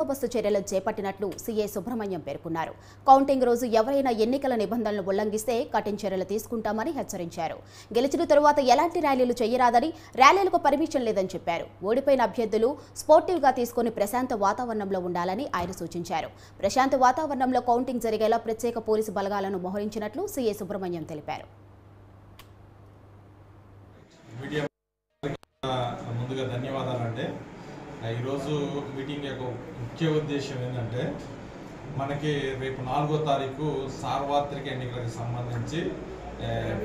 బందోబస్తు చర్యలు చేపట్టినట్లు సీఏ సుబ్రహ్మణ్యం పేర్కొన్నారు. కౌంటింగ్ రోజు ఎవరైనా ఎన్నికల నిబంధనలు ఉల్లంఘిస్తే కఠిన చర్యలు తీసుకుంటామని హెచ్చరించారు. గెలిచిన తరువాత ఎలాంటి ర్యాలీలు చేయరాదని, ర్యాలీలకు పర్మిషన్ లేదని చెప్పారు. ఓడిపోయిన అభ్యర్థులు స్పోర్టివ్గా తీసుకుని ప్రశాంత వాతావరణంలో ఉండాలని ఆయన సూచించారు. ప్రశాంత వాతావరణంలో కౌంటింగ్ జరిగేలా ప్రత్యేక పోలీసు బలగాలను మోహరించినట్లు సీఏ సుబ్రహ్మణ్యం తెలిపారు. ముందుగా ధన్యవాదాలండి. ఈరోజు మీటింగ్ యొక్క ముఖ్య ఉద్దేశం ఏంటంటే, మనకి రేపు 4వ తారీఖు సార్వత్రిక ఎన్నికలకు సంబంధించి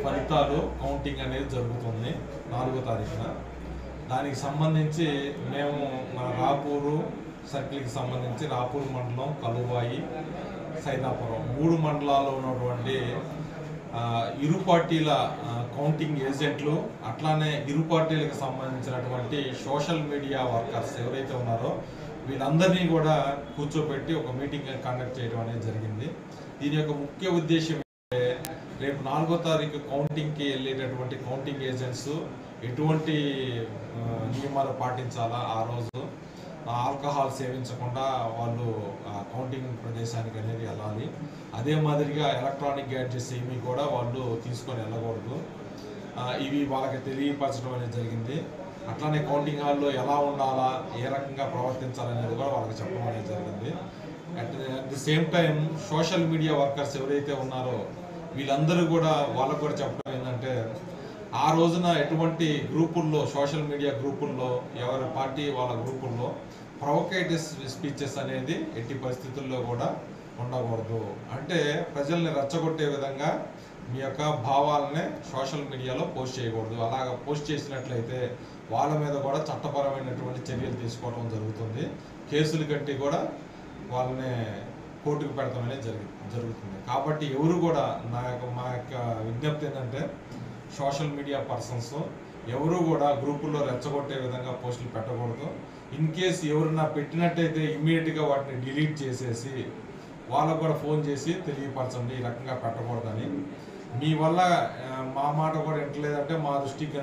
ఫలితాలు కౌంటింగ్ అనేది జరుగుతుంది 4వ తారీఖున. దానికి సంబంధించి మేము మన రాపూరు సర్కిల్కి సంబంధించి రాపూరు మండలం, కలువాయి, సైదాపురం 3 మండలాల్లో ఉన్నటువంటి ఇరు పార్టీల కౌంటింగ్ ఏజెంట్లు, అట్లానే ఇరు పార్టీలకు సంబంధించినటువంటి సోషల్ మీడియా వర్కర్స్ ఎవరైతే ఉన్నారో వీళ్ళందరినీ కూడా కూర్చోబెట్టి ఒక మీటింగ్ కండక్ట్ చేయడం అనేది జరిగింది. దీని యొక్క ముఖ్య ఉద్దేశం రేపు 4వ తారీఖు కౌంటింగ్కి వెళ్ళేటటువంటి కౌంటింగ్ ఏజెంట్స్ ఎటువంటి నియమాలు పాటించాలా, ఆ రోజు ఆల్కహాల్ సేవించకుండా వాళ్ళు కౌంటింగ్ ప్రదేశానికి అనేది వెళ్ళాలి. అదే మాదిరిగా ఎలక్ట్రానిక్ గ్యాడ్జెట్స్ ఏమీ కూడా వాళ్ళు తీసుకొని వెళ్ళకూడదు. ఇవి వాళ్ళకి తెలియపరచడం అనేది జరిగింది. అట్లానే కౌంటింగ్ హాల్లో ఎలా ఉండాలా, ఏ రకంగా ప్రవర్తించాలనేది కూడా వాళ్ళకి చెప్పడం అనేది జరిగింది. At the same time social media workers ఎవరైతే ఉన్నారో వీళ్ళందరూ కూడా వాళ్ళకు కూడా చెప్పడం ఏంటంటే, ఆ రోజున ఎటువంటి గ్రూపుల్లో, సోషల్ మీడియా గ్రూపుల్లో, ఎవరి పార్టీ వాళ్ళ గ్రూపుల్లో ప్రొవోకేటివ్ స్పీచెస్ అనేది ఎట్టి పరిస్థితుల్లో కూడా ఉండకూడదు. అంటే ప్రజల్ని రెచ్చగొట్టే విధంగా మీ యొక్క భావాలనే సోషల్ మీడియాలో పోస్ట్ చేయకూడదు. అలాగ పోస్ట్ చేసినట్లయితే వాళ్ళ మీద కూడా చట్టపరమైనటువంటి చర్యలు తీసుకోవడం జరుగుతుంది. కేసుల కంటే కూడా వాళ్ళని కోర్టుకు పెడతాం అనేది జరుగుతుంది. కాబట్టి ఎవరు కూడా మా యొక్క విజ్ఞప్తి ఏంటంటే, సోషల్ మీడియా పర్సన్స్ ఎవరు కూడా గ్రూపుల్లో రెచ్చగొట్టే విధంగా పోస్టులు పెట్టకూడదు. ఇన్ కేసు ఎవరన్నా పెట్టినట్టయితే ఇమ్మీడియట్గా వాటిని డిలీట్ చేసేసి వాళ్ళకు కూడా ఫోన్ చేసి తెలియపరచండి, ఈ రకంగా పెట్టకూడదని. మీ వల్ల మా మాట కూడా వింటలేదంటే మా దృష్టికి